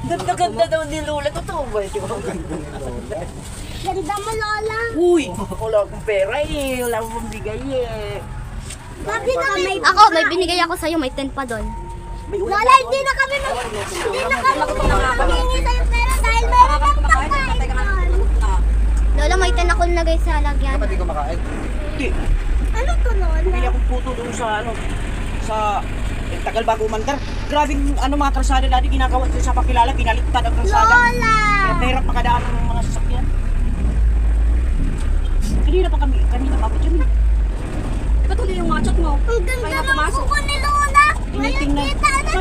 Ganda-ganda daw ni Lola. Totoo ba ito? Ganda mo, Lola. Uy, wala akong pera eh. Wala akong pambigay eh. Sabi na may... Ako, may binigay ako sa'yo, may 10 pa doon. Lola, hindi na kami mangingi sa'yo pera dahil meron ng pagkain doon. Lola, may 10 ako nilagay sa lagyan. Dapat di kumakain. Hindi. Ano to, Lola? Bili akong puto doon sa sa tagal bago umandar. Grabing mga krasada dati ginagawa sa pakilala, binaliktad ang krasada. Lola! Pero pakadaan ng mga sasakyan. Kanina pa ako dyan. Patuloy yung mga chat mo. Ang ganda ng kuko ni Lola! Ngayon kita na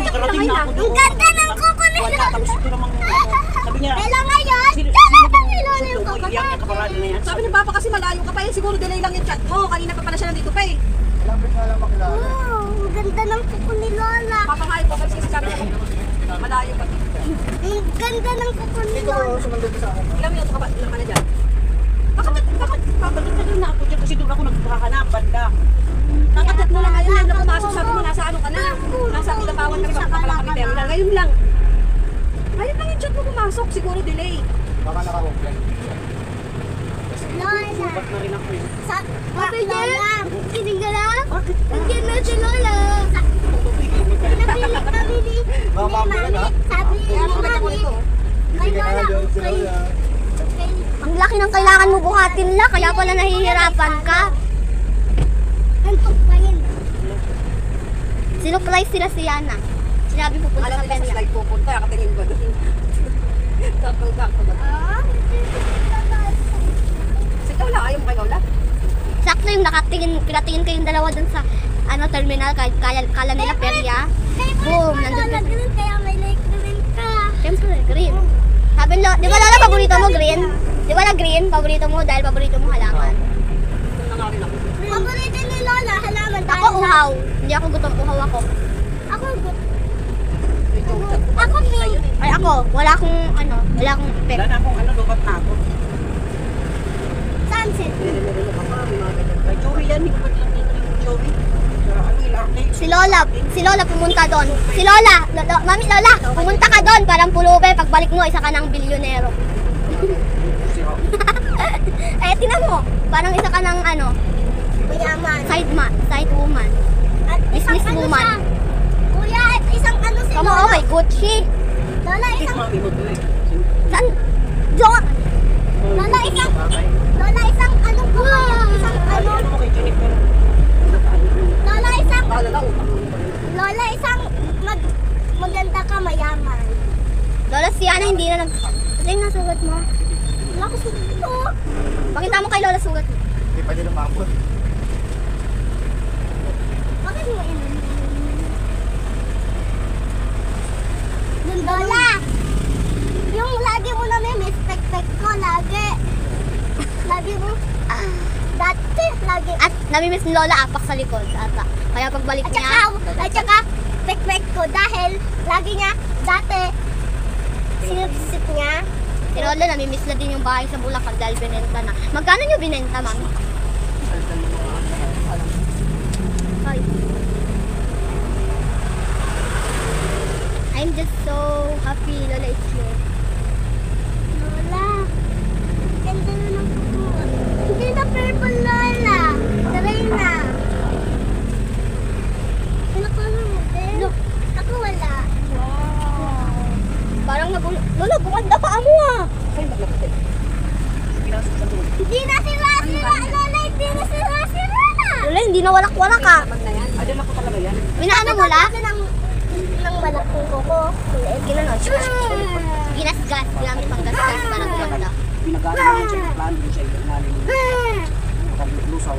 Nakarating na ako doon. Ang ganda ng kuko ni Wala, Lola! tapos ito namang sabi niya, Kailan ngayon? sino Ganda ni Lola yung sundo mo, kuko iyak niya kaparada na yan. Sabi ng papa kasi malayo ka pa eh. Siguro delay lang yung chat mo. Kanina pa pala siya nandito pa eh. Malapit na lang makilala. Wow, ang ganda ng kuko ni Lola! Papa nga yung kasi sabi niya malayo pa. Ang ganda ng kuko ni Lola! Sumandal ka sa akin. Ilang minuto ka ba? Ilang ka na dyan? Babalik na rin na ako dyan kasi doon ako nagkakahanap, banda. Nakatat mo lang ngayon na pumasok. Sabi mo nasa ano ka na. Nasa Ilapawan ka sa pala kami terminal. Ngayon lang. Ngayon lang yung chat mo pumasok. Siguro delay. Baka naka-open. Lola! Ba't na rin ako eh. Lola! Kinig ka na? Bakit? Nandiyan na si Lola. Nabili ni Mami. Sabi ni Mami. Kay Lola. Ang laki ng kailangan mo buhatin la, kaya pala nahihirapan ka. Antok pa yun. Sinuprise sila si Yana. Sinabi po punta Alam sa nila sa perya. slide pupunta. Nakatingin ba doon? Takang-takang ba? Ah, Si Lola, ayaw mo kay Lola? Sakto yung pinatingin kayong dalawa dun sa terminal, kahit kala nila perya. Boom, nandun ka. Green, kaya may like green ka. Siyempre, green. Sabi lo, di ba Lola, paborito mo green? Di ba la green, paborito mo dahil paborito mo halaman? Doon na nga rin ako. Paborito ni Lola, halaman. Ako uhaw. Hindi ako gutom, uhaw ako. Ako good. Ako pink. Ay ako, wala akong effect. Wala na akong lubat na ako. Sunset. Kay Joey yan, hindi ko pa lang yung Joey. Ilarte. Si Lola pumunta doon. Si Lola, Mami Lola, pumunta ka doon, parang pulubi, pagbalik mo, isa ka ng bilyonero. Eh, tinan mo, parang isa ka ng Mayaman. side woman. At isang Business ano woman. siya. Kuya, at isang ano si Kamo, Lola. oh, may Gucci. Lola, Kiss isang... mami mo to eh. Saan? Diyan. Lola, isang... Lola, isang ano po kayo? Isang ano... Ano mo kay Jennifer? Lola, isang... Lola, utang. Lola, isang... Maganda ka, mayaman. Lola, si Ana hindi na Ano yung nasugat mo? Wala ko sa dito. Pakita mo kay Lola sugat mo. Hindi pa din umabot. Bakit mo Lola! Yung lagi mo na may spek-spek ko, lagi. Lagi mo... Dati, lagi. At namimiss ni Lola apak sa likod ata. Kaya pagbalik niya, At saka, spek-spek ko dahil lagi niya, dati, sinipsip niya. si Lola namimiss na din yung bahay sa Bulacan dahil binenta na. Magkano niyo binenta, Mami? Ay. I'm just so happy, Lola, it's you. Lola, ganda na ng kuko. Hindi na purple, Lola. Try na. Pinakala mo din. Look. Ako wala. Parang Lola, gumanda pa mo ah. Ay, maglapit eh. Pinasok sa doon. Hindi na sila sila, Lola. Hindi na sila sila. Lola, hindi na walak-walak ka. Pag na yan. Adala ko talaga yan. Minaano mo la? Ito ng malaking kuko. Ginano, ginasgas, ginamit pang gasgas para gumanda. Pinagano mo siya ng plano din siya. Naling lusaw